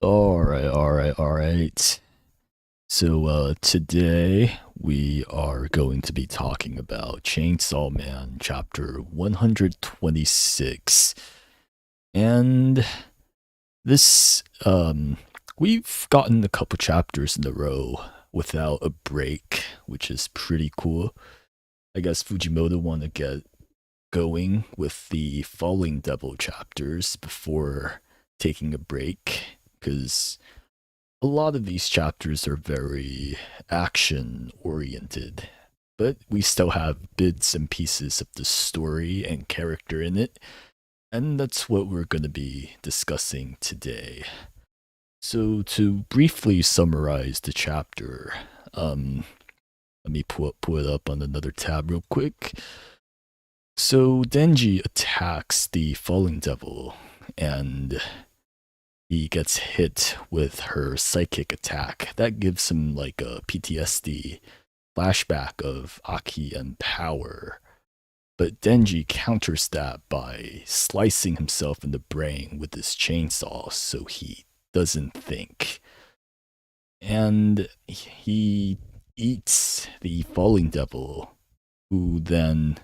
All right. So today we are going to be talking about Chainsaw Man chapter 126. And this we've gotten a couple chapters in a row without a break, which is pretty cool. I guess Fujimoto want to get going with the Falling Devil chapters before taking a break cuz a lot of these chapters are very action oriented, but we still have bits and pieces of the story and character in it, and that's what we're going to be discussing today. So, to briefly summarize the chapter, let me pull it up on another tab real quick. So, Denji attacks the Falling Devil, and he gets hit with her psychic attack. That gives him like a PTSD flashback of Aki and power. But Denji counters that by slicing himself in the brain with his chainsaw so he doesn't think. And he eats the falling devil, who then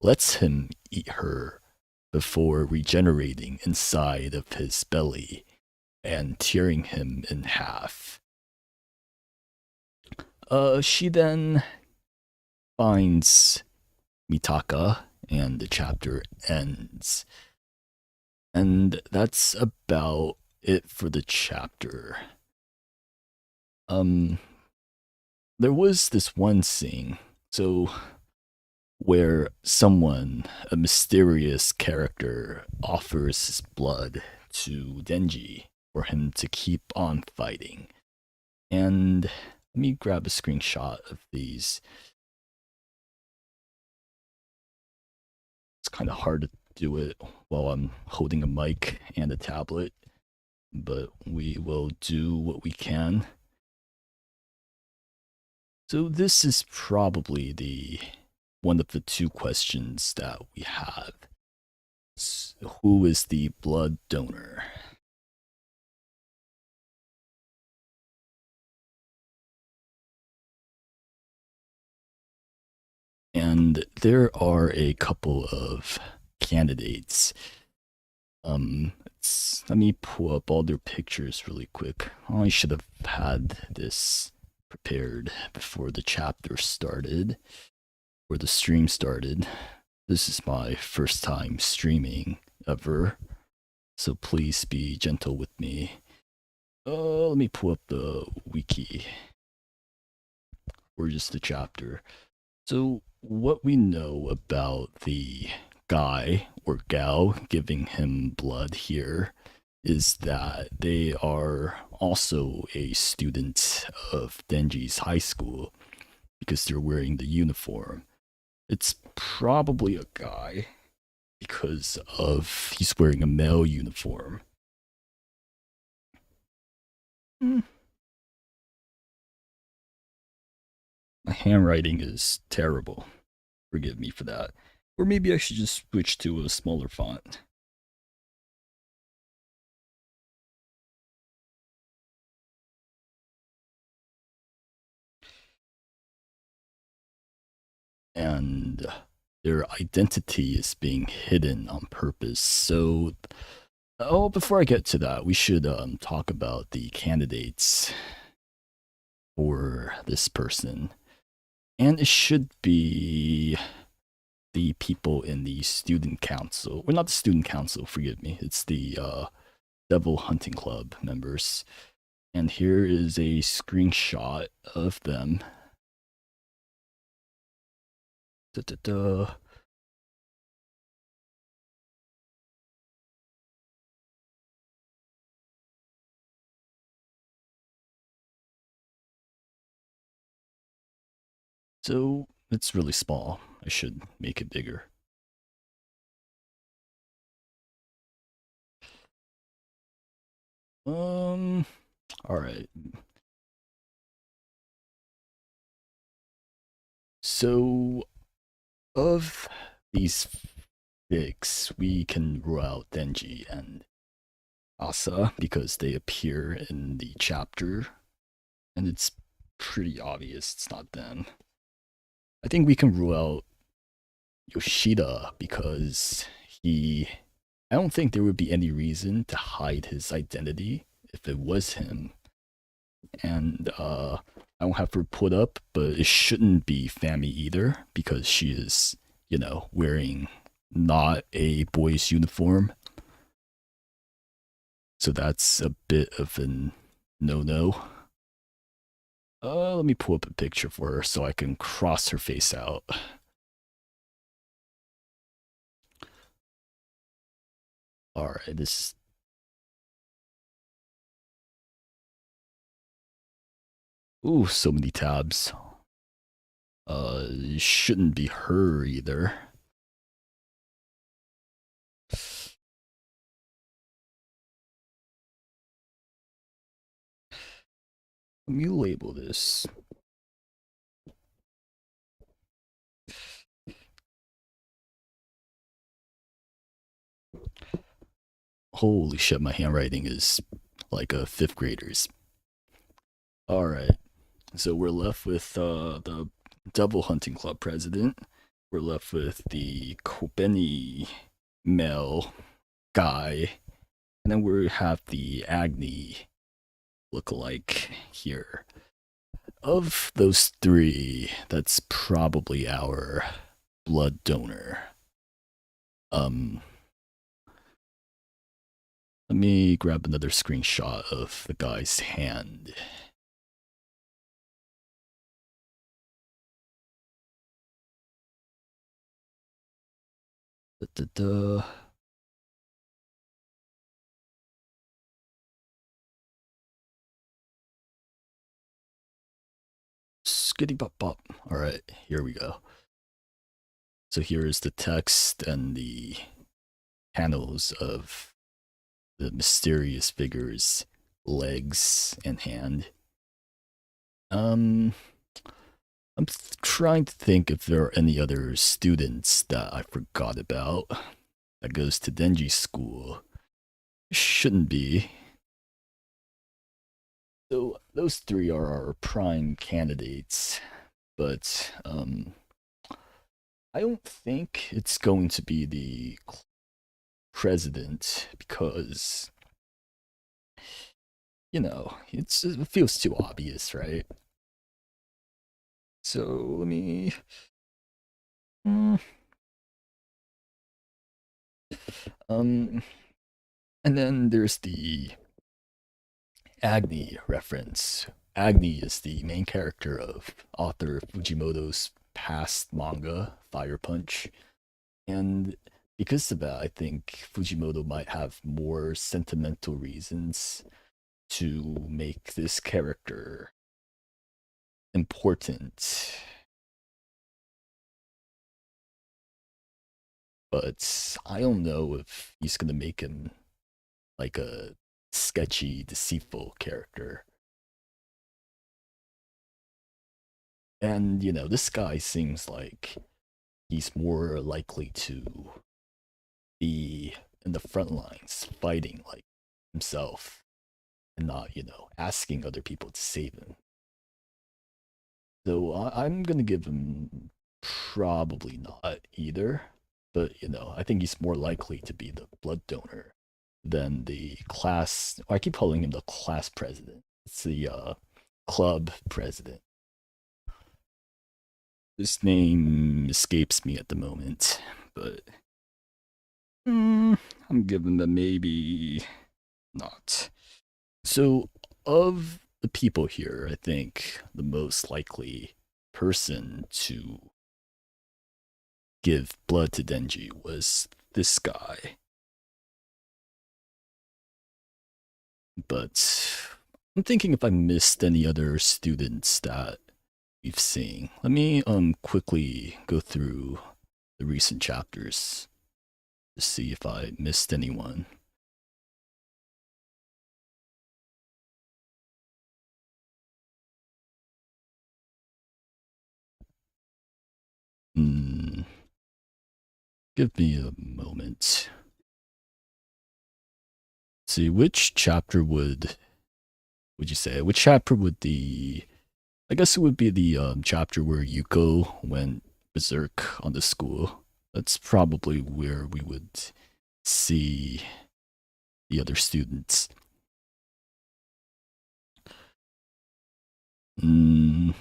lets him eat her before regenerating inside of his belly and tearing him in half. She then finds Mitaka and the chapter ends. And that's about it for the chapter. Um there was this one scene, so where someone, a mysterious character, offers his blood to Denji for him to keep on fighting. And let me grab a screenshot of these. It's kind of hard to do it while I'm holding a mic and a tablet, but we will do what we can. So this is probably the one of the two questions that we have. Who is the blood donor? And there are a couple of candidates. Let me pull up all their pictures really quick. Oh, I should have had this prepared before the chapter started, or the stream started. This is my first time streaming ever, so please be gentle with me. Let me pull up the wiki, or just the chapter. So, what we know about the guy or gal giving him blood here is that they are also a student of Denji's high school because they're wearing the uniform. It's probably a guy because of he's wearing a male uniform. Hmm. My handwriting is terrible. Forgive me for that. Or maybe I should just switch to a smaller font. And their identity is being hidden on purpose. So, before I get to that, we should talk about the candidates for this person. And it should be the people in the student council. Well, not the student council, forgive me. It's the Devil Hunting Club members. And here is a screenshot of them. Da-da-da. So it's really small. I should make it bigger. All right. So of these fics, we can rule out Denji, and Asa because they appear in the chapter, and it's pretty obvious it's not them. I think we can rule out Yoshida because he. I don't think there would be any reason to hide his identity if it was him. And I don't have her put up, but it shouldn't be Fami either because she is, wearing not a boy's uniform. So that's a bit of an no. Let me pull up a picture for her so I can cross her face out. All right, this. Ooh, so many tabs. It shouldn't be her either. Let me label this. Holy shit, my handwriting is like a fifth grader's. All right, so we're left with the Double Hunting Club president. We're left with the Kobeni male guy, and then we have the Agni look-alike here. Of those three, that's probably our blood donor. Um, Let me grab another screenshot of the guy's hand. Da, da, da. Skitty bop bop. All right, here we go. So here is the text and the panels of the mysterious figure's legs and hand. I'm trying to think if there are any other students that I forgot about that goes to Denji school. Shouldn't be. So those three are our prime candidates, but I don't think it's going to be the president because it feels too obvious, right? So let me. mm, Um, and then there's the Agni reference. Agni is the main character of author Fujimoto's past manga, Fire Punch. And because of that, I think Fujimoto might have more sentimental reasons to make this character important. But I don't know if he's going to make him like a sketchy, deceitful character. And, this guy seems like he's more likely to be in the front lines fighting like himself and not, asking other people to save him. So I'm going to give him probably not either. But, I think he's more likely to be the blood donor than the class. I keep calling him the class president. It's the club president. His name escapes me at the moment, but I'm giving them maybe not. So, of the people here, I think the most likely person to give blood to Denji was this guy. But I'm thinking if I missed any other students that we've seen. Let me quickly go through the recent chapters to see if I missed anyone. Hmm. Give me a moment. See, which chapter would you say? Which chapter would the I guess it would be the chapter where Yuko went berserk on the school. That's probably where we would see the other students. Mm,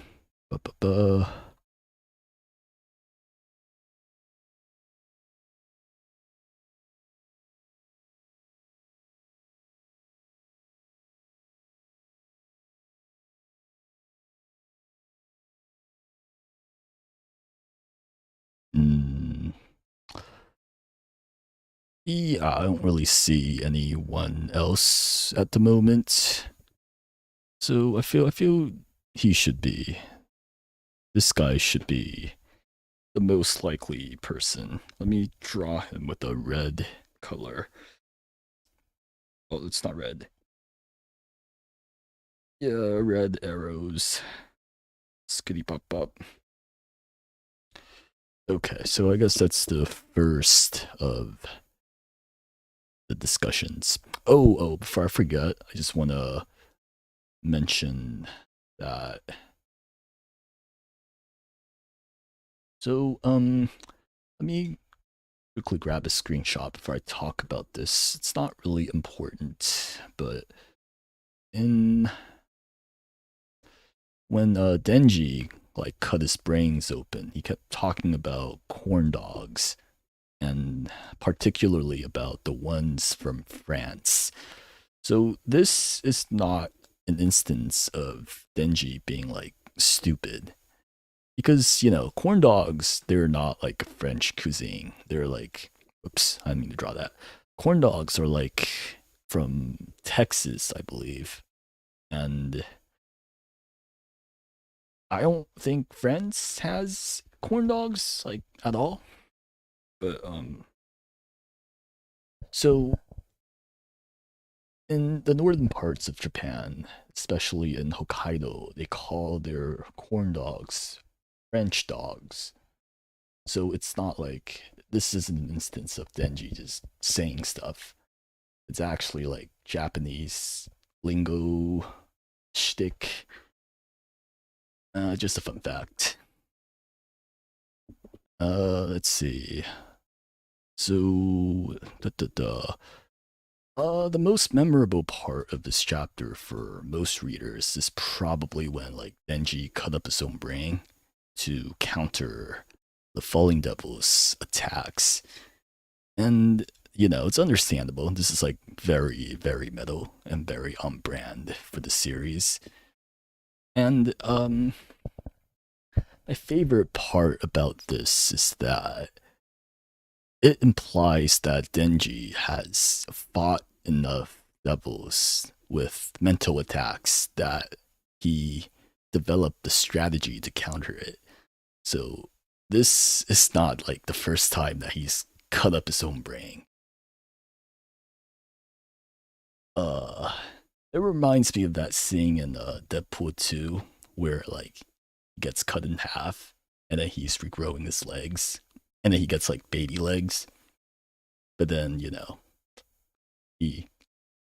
ba, ba, ba. Mm. Yeah, I don't really see anyone else at the moment. So I feel he should be this guy should be the most likely person. Let me draw him with a red color. Oh, it's not red. Yeah, red arrows. Skitty pop pop. Okay, so I guess that's the first of the discussions. Before I forget, I just want to mention that. So, let me quickly grab a screenshot before I talk about this. It's not really important, but in when Denji like cut his brains open, he kept talking about corn dogs and particularly about the ones from France. So this is not an instance of Denji being like stupid. Because, corn dogs, they're not like French cuisine. They're like, oops, I didn't mean to draw that. Corn dogs are like from Texas, I believe. And I don't think France has corn dogs like at all. But so in the northern parts of Japan, especially in Hokkaido, they call their corn dogs French dogs. So it's not like this is an instance of Denji just saying stuff. It's actually like Japanese lingo shtick. Just a fun fact. Let's see. So, the most memorable part of this chapter for most readers is probably when like Denji cut up his own brain to counter the Falling Devil's attacks. And it's understandable. This is like very, very metal and very on brand for the series. And my favorite part about this is that it implies that Denji has fought enough devils with mental attacks that he developed the strategy to counter it. So this is not like the first time that he's cut up his own brain. Uh, it reminds me of that scene in Deadpool 2 where like he gets cut in half and then he's regrowing his legs and then he gets like baby legs. But then, the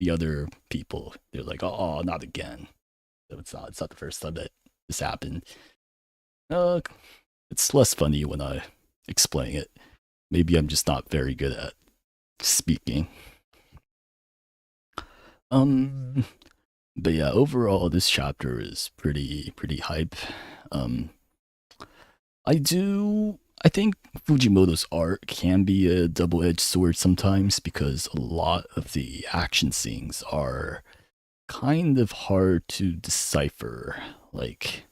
the other people, they're like, oh, not again. So it's not the first time that this happened. Uh, it's less funny when I explain it. Maybe I'm just not very good at speaking. Um, but yeah, overall, this chapter is pretty hype. Um, I think Fujimoto's art can be a double-edged sword sometimes because a lot of the action scenes are kind of hard to decipher. Like,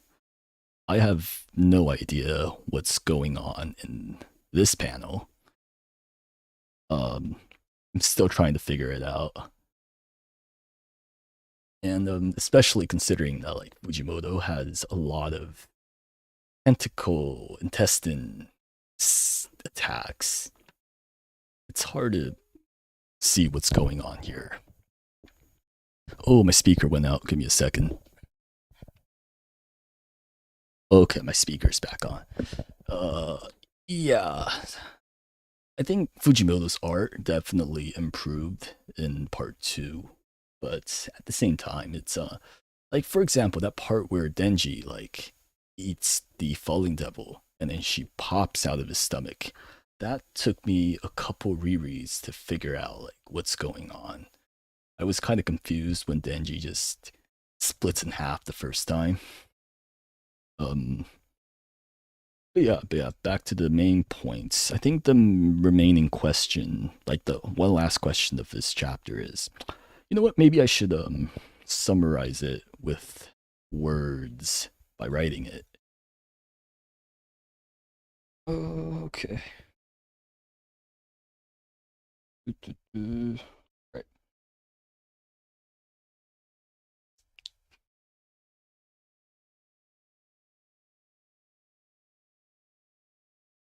I have no idea what's going on in this panel. Um, I'm still trying to figure it out. And especially considering that like Fujimoto has a lot of tentacle intestine attacks, it's hard to see what's going on here. Oh, my speaker went out. Give me a second. Okay, my speaker's back on. Uh, yeah. I think Fujimoto's art definitely improved in part two, but at the same time, it's like for example that part where Denji like eats the falling devil and then she pops out of his stomach. That took me a couple rereads to figure out like what's going on. I was kind of confused when Denji just splits in half the first time. Um, but yeah, back to the main points. I think the remaining question, like the one last question of this chapter is, you know what? Maybe I should summarize it with words by writing it. Okay. Right.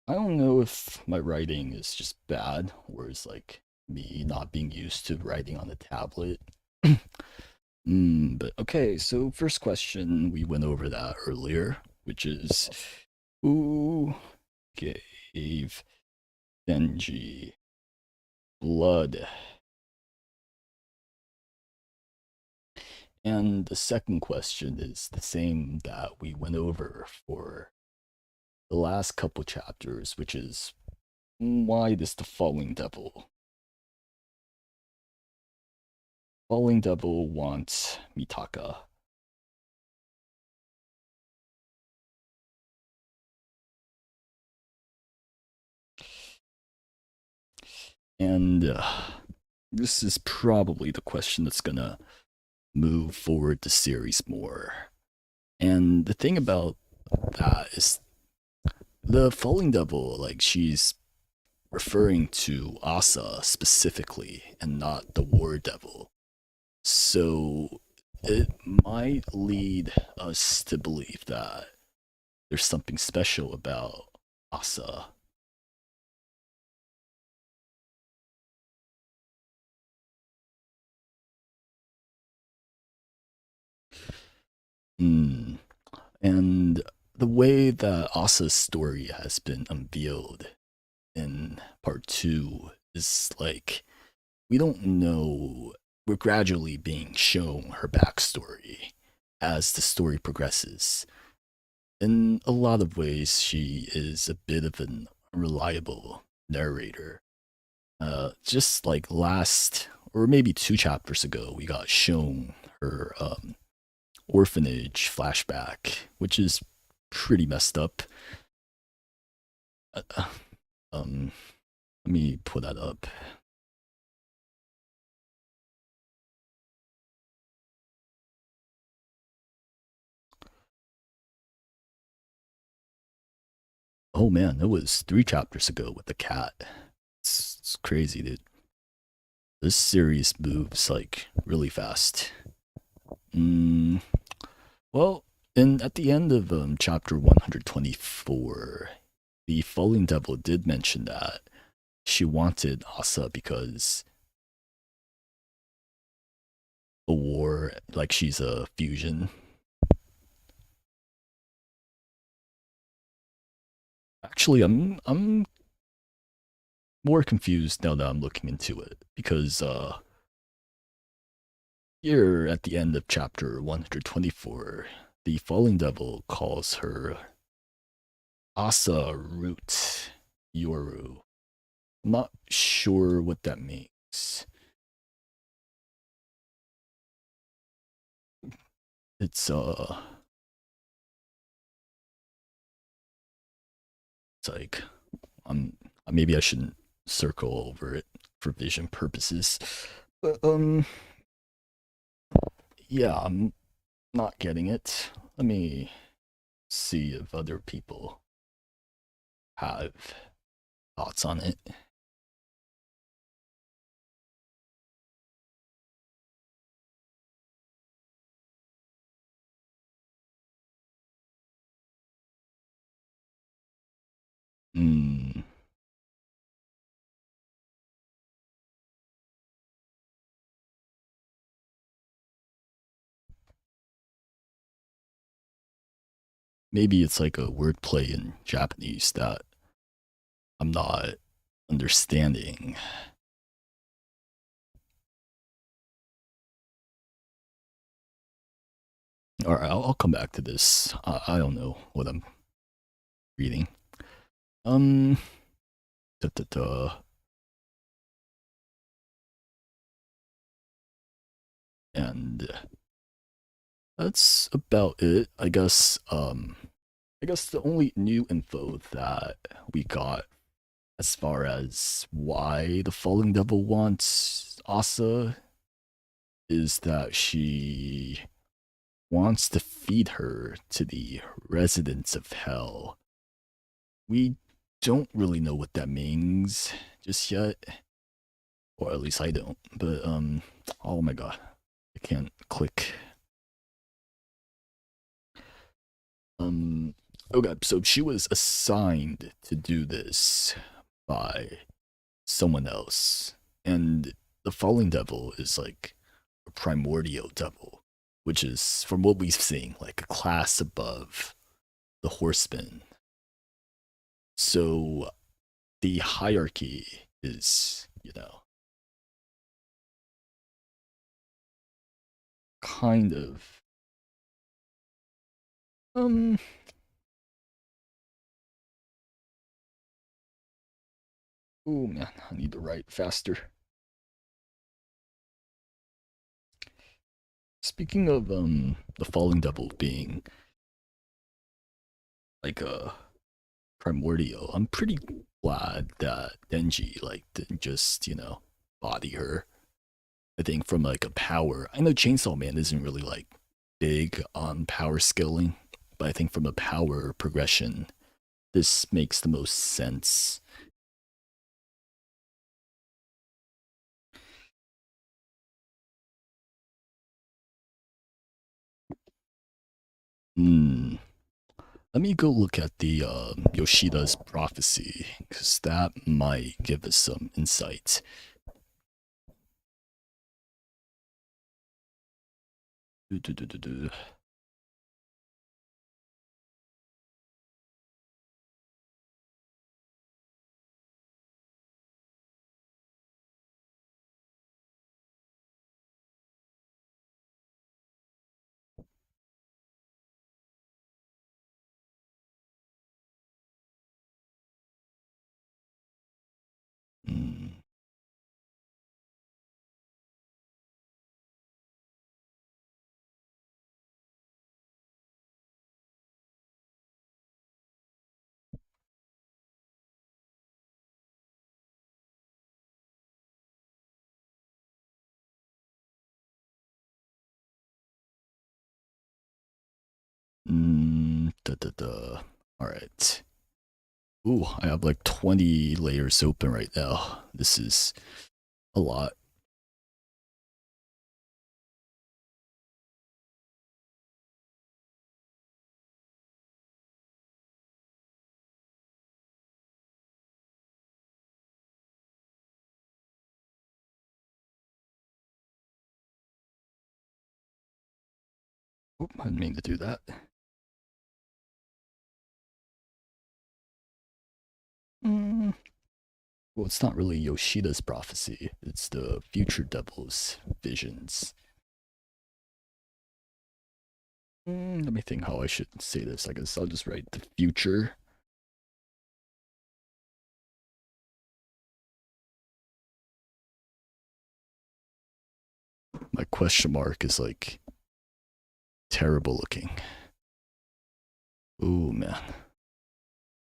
I don't know if my writing is just bad or is like me not being used to writing on a tablet. But okay, so first question, we went over that earlier, which is who gave Denji blood? And the second question is the same that we went over for the last couple chapters, which is why does the falling devil? Falling devil wants Mitaka. And this is probably the question that's gonna move forward the series more. And the thing about that is the falling devil, like she's referring to Asa specifically and not the war devil. So it might lead us to believe that there's something special about Asa. Mm. And the way that Asa's story has been unveiled in part two is like we don't know. We're gradually being shown her backstory as the story progresses. In a lot of ways, she is a bit of an unreliable narrator. Just like last, or maybe two chapters ago, we got shown her orphanage flashback, which is pretty messed up. Uh, um, Let me pull that up. Oh man, it was three chapters ago with the cat. It's crazy, dude. This series moves like really fast. Mm, well, and at the end of chapter 124, the Falling Devil did mention that she wanted Asa because a war, like she's a fusion. Actually, I'm more confused now that I'm looking into it because here at the end of chapter 124, the Falling Devil calls her Asa Root Yoru. I'm not sure what that means. It's it's like I'm maybe I shouldn't circle over it for vision purposes. But yeah, I'm not getting it. Let me see if other people have thoughts on it. Hmm. Maybe it's like a wordplay in Japanese that I'm not understanding. All right, I'll come back to this. I don't know what I'm reading. Um, da, da, da. And that's about it. I guess the only new info that we got as far as why the Falling Devil wants Asa is that she wants to feed her to the residents of hell. We don't really know what that means just yet, or at least I don't. But oh my god, I can't click. Um, okay, so she was assigned to do this by someone else, and the Falling Devil is like a primordial devil, which is, from what we've seen, like a class above the Horsemen. So the hierarchy is, kind of um oh man, I need to write faster. Speaking of the Falling Devil being like a primordial, I'm pretty glad that Denji like didn't just, body her. I think from like a power, I know Chainsaw Man isn't really like big on power scaling, but I think from a power progression, this makes the most sense. Hmm. Let me go look at the Yoshida's prophecy, because that might give us some insight. Do, do, do, do, do. Hmm. Da, da, da. All right. Ooh, I have like 20 layers open right now. This is a lot. Oop, I didn't mean to do that. Mm. Well, it's not really Yoshida's prophecy. It's the future devil's visions. Let me think how I should say this. I guess I'll just write the future. My question mark is like terrible looking. Oh man.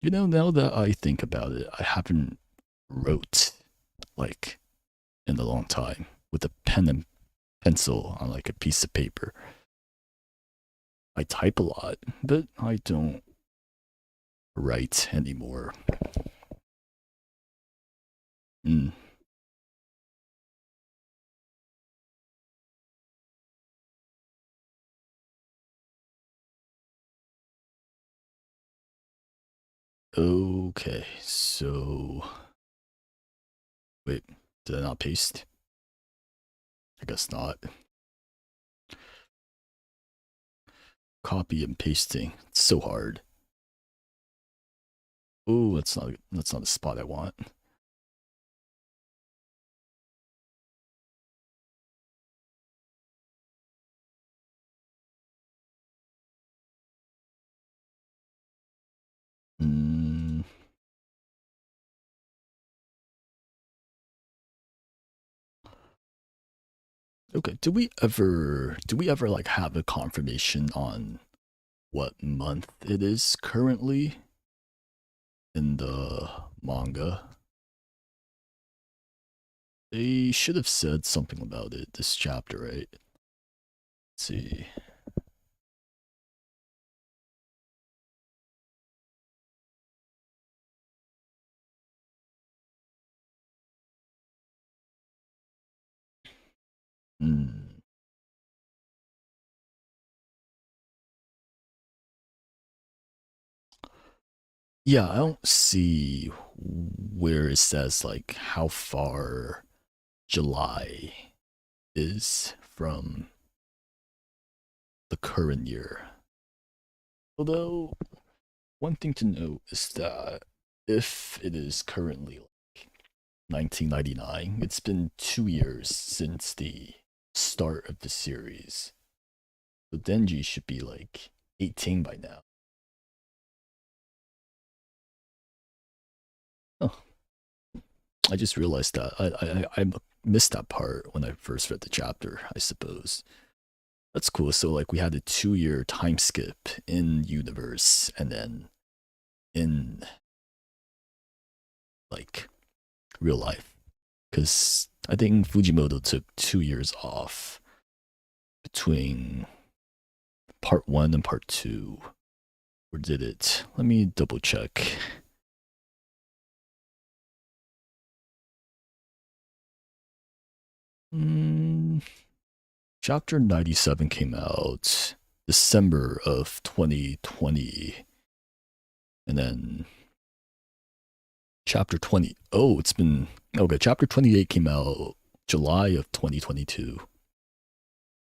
Now that I think about it, I haven't wrote like in a long time with a pen and pencil on like a piece of paper. I type a lot, but I don't write anymore. Mm. Okay, so wait, did I not paste? I guess not. Copy and pasting. It's so hard. Oh, that's not the spot I want. Okay, do we ever like have a confirmation on what month it is currently in the manga? They should have said something about it this chapter, right? Let's see. Hmm. Yeah, I don't see where it says like how far July is from the current year. Although, one thing to note is that if it is currently like 1999, it's been 2 years since the start of the series. So Denji should be like 18 by now. Oh, I just realized that. I missed that part when I first read the chapter, I suppose. That's cool. So like we had a 2 year time skip in universe and then in like real life. Because I think Fujimoto took 2 years off between part one and part two. Or did it? Let me double check. Mm, Chapter 97 came out December of 2020. And then chapter 20. Oh, it's been. Okay, chapter 28 came out July of 2022.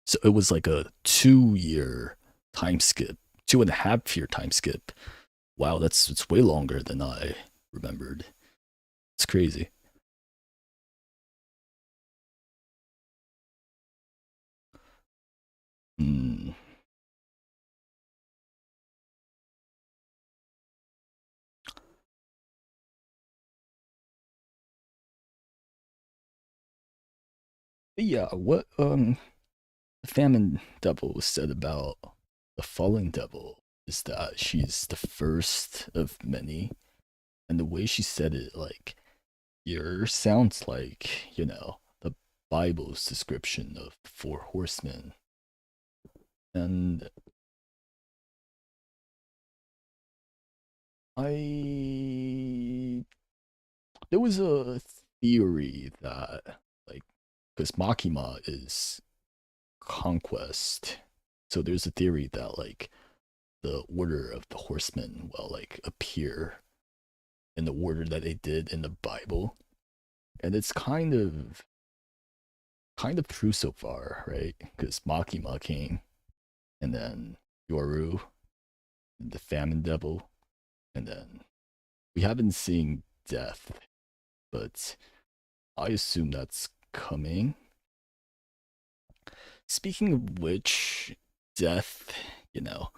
So it was like a 2 year time skip, 2.5 year time skip. Wow, that's it's way longer than I remembered. It's crazy. Hmm. But yeah, what the famine devil said about the fallen devil is that she's the first of many, and the way she said it, like, your sounds like the Bible's description of four horsemen, and I there was a theory that like because Makima is conquest, so there's a theory that like the order of the horsemen will like appear in the order that they did in the Bible, and it's kind of true so far, right? Because Makima came, and then Yoru, and the famine devil, and then we haven't seen death, but I assume that's coming. Speaking of which, death, you know,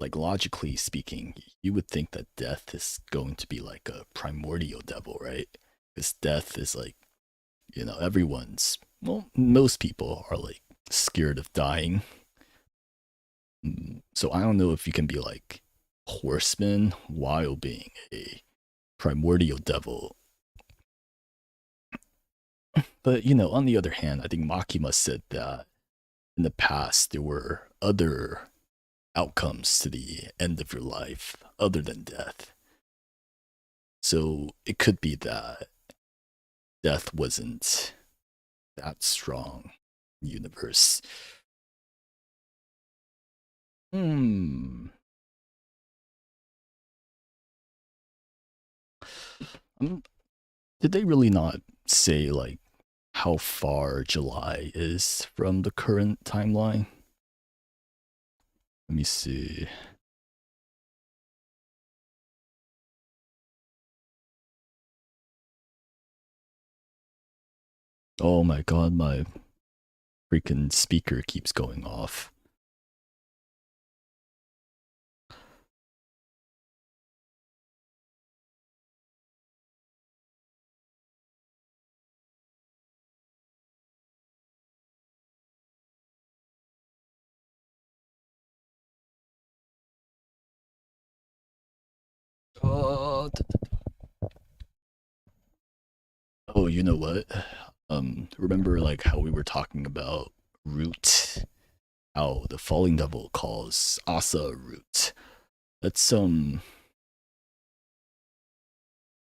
like logically speaking, you would think that death is going to be like a primordial devil, right? Because death is like, well, most people are like scared of dying. So I don't know if you can be like horseman while being a primordial devil. But, on the other hand, I think Makima said that in the past there were other outcomes to the end of your life other than death. So it could be that death wasn't that strong in the universe. Hmm. Um, did they really not say like how far July is from the current timeline? Let me see. Oh my god, my freaking speaker keeps going off. Oh, you know what? Remember like how we were talking about root? How the falling devil calls Asa root. Let's let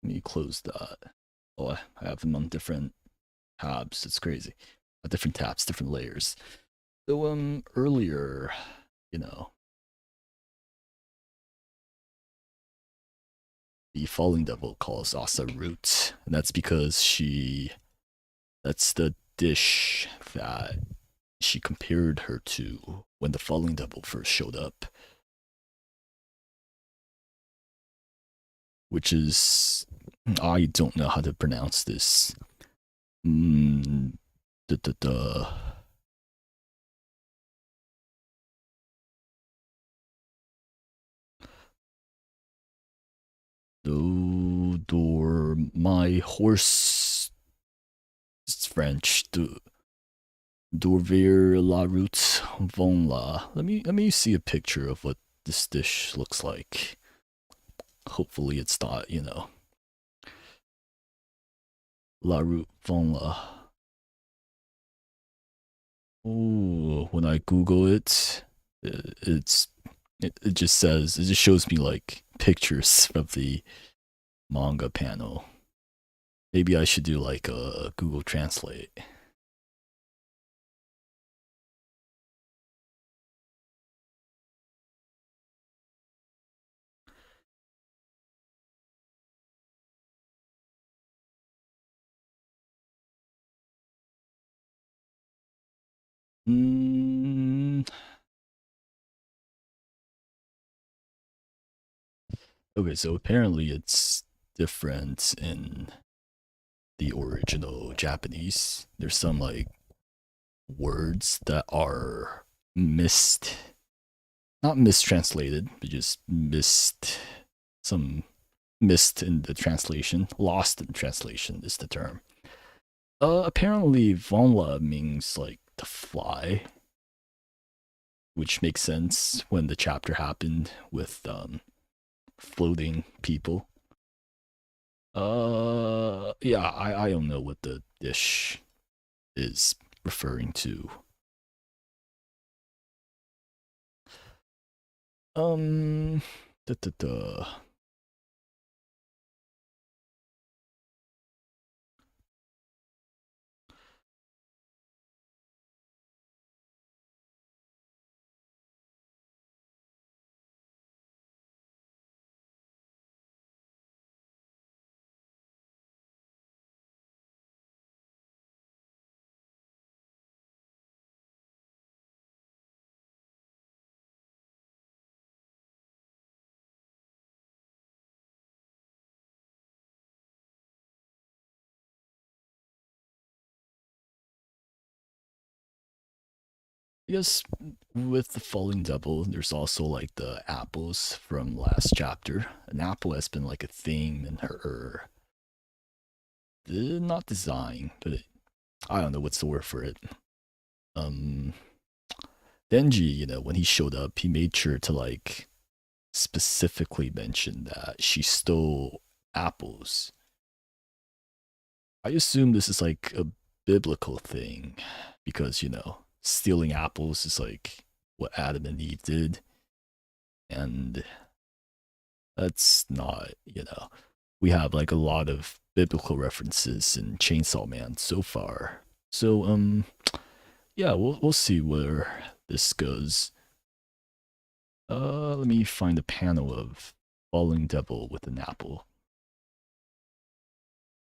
me close that. Oh, I have them on different tabs. It's crazy. Different tabs, different layers. So earlier, you know, the falling devil calls Asa root, and that's because that's the dish that she compared her to when the falling devil first showed up, which is I don't know how to pronounce this. Mm, da, da, da. My horse. It's French. Dorvir la route von la. Let me see a picture of what this dish looks like. Hopefully it's not, la route von la. Oh, when I Google it, it just says, it just shows me like pictures of the manga panel. Maybe I should do like a Google Translate. Mm, okay, so apparently it's different in the original Japanese. There's some like words that are missed, not mistranslated, but just missed, some missed in the translation, lost in translation is the term. Apparently, Vonla means like to fly, which makes sense when the chapter happened with floating people. Yeah, I don't know what the dish is referring to. Um, da, da, da. I guess with the falling devil, there's also like the apples from last chapter. An apple has been like a theme in her, not design, but I don't know what's the word for it. Um, Denji, when he showed up, he made sure to like specifically mention that she stole apples. I assume this is like a biblical thing because, stealing apples is like what Adam and Eve did. And that's not, we have like a lot of biblical references in Chainsawman so far. So, yeah, we'll see where this goes. Let me find a panel of Falling Devil with an apple.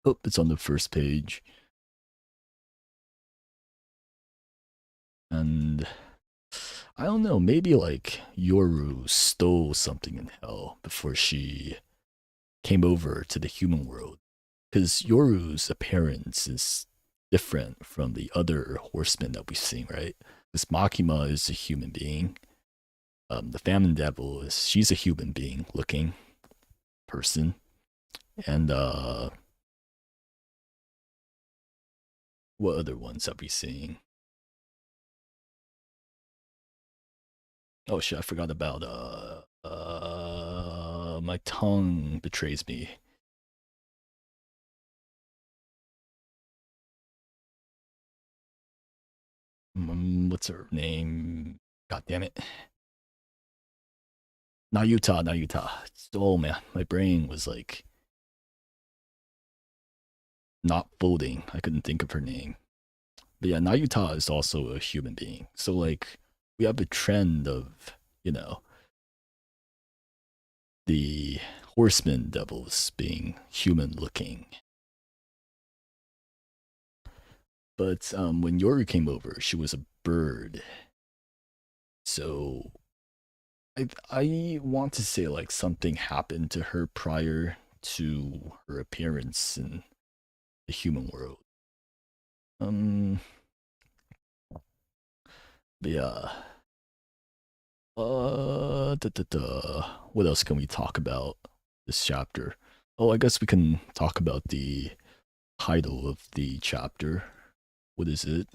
Oh, it's on the first page. And I don't know, maybe like Yoru stole something in hell before she came over to the human world. Because Yoru's appearance is different from the other horsemen that we've seen, right? This Makima is a human being. The Famine Devil she's a human being looking person. And what other ones have we seen? Oh shit, I forgot about my tongue betrays me. What's her name? God damn it. Nayuta, Nayuta. Oh man, my brain was like not folding. I couldn't think of her name. But yeah, Nayuta is also a human being. So like we have a trend of, you know, the horseman devils being human looking. But when Yoru came over, she was a bird. So I want to say like something happened to her prior to her appearance in the human world. Um, but yeah. What else can we talk about this chapter? Oh, I guess we can talk about the title of the chapter. What is it?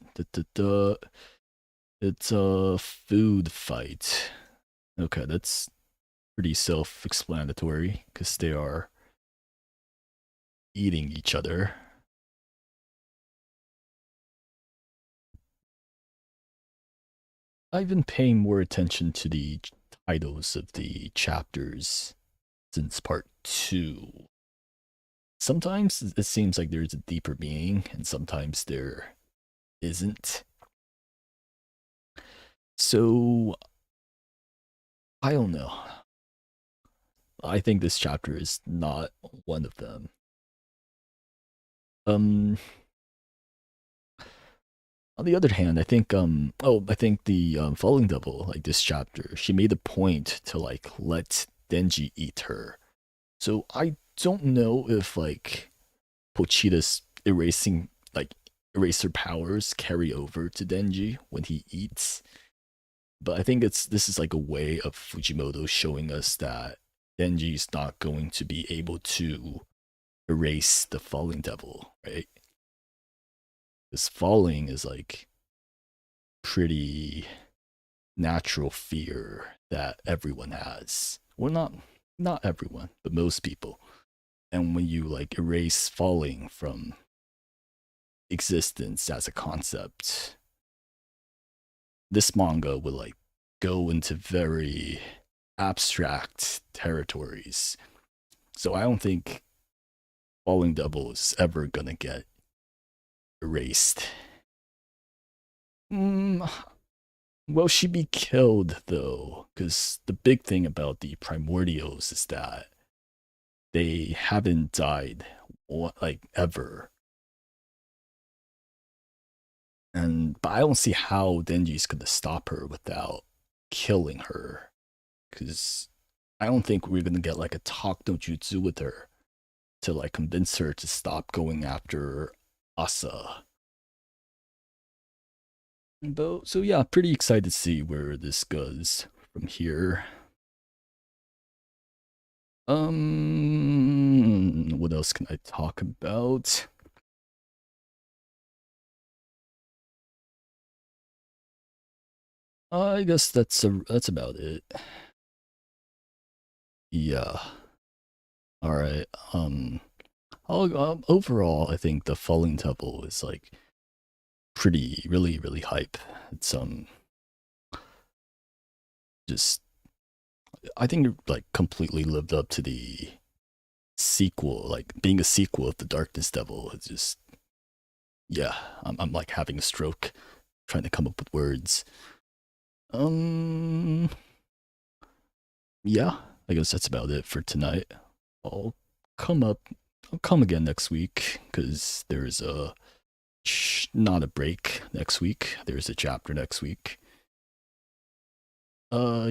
It's a food fight. Okay, that's pretty self-explanatory because they are eating each other. I've been paying more attention to the titles of the chapters since part two. Sometimes it seems like there's a deeper meaning, and sometimes there isn't. So, I don't know. I think this chapter is not one of them. Um, on the other hand, I think the Falling Devil, like this chapter, she made a point to like let Denji eat her. So I don't know if like Pochita's erasing like eraser powers carry over to Denji when he eats. But I think this is like a way of Fujimoto showing us that Denji's not going to be able to erase the falling devil, right? This falling is like pretty natural fear that everyone has. Well, not everyone, but most people. And when you like erase falling from existence as a concept, this manga would like go into very abstract territories. So I don't think Falling Devil is ever gonna get erased. Mm, will she be killed though? Because the big thing about the primordials is that they haven't died like ever. And but I don't see how Denji's gonna stop her without killing her. Cause I don't think we're gonna get like a talk no jutsu with her to like convince her to stop going after Asa. But so yeah, pretty excited to see where this goes from here. What else can I talk about? I guess that's about it. Yeah. All right. Overall, I think the Falling Temple is like pretty, really hype. It's just I think it like completely lived up to the sequel, like being a sequel of the Darkness Devil. It's just yeah, I'm like having a stroke trying to come up with words. Um, yeah, I guess that's about it for tonight. I'll come up, I'll come again next week because there's a not a break next week. There's a chapter next week. Yeah.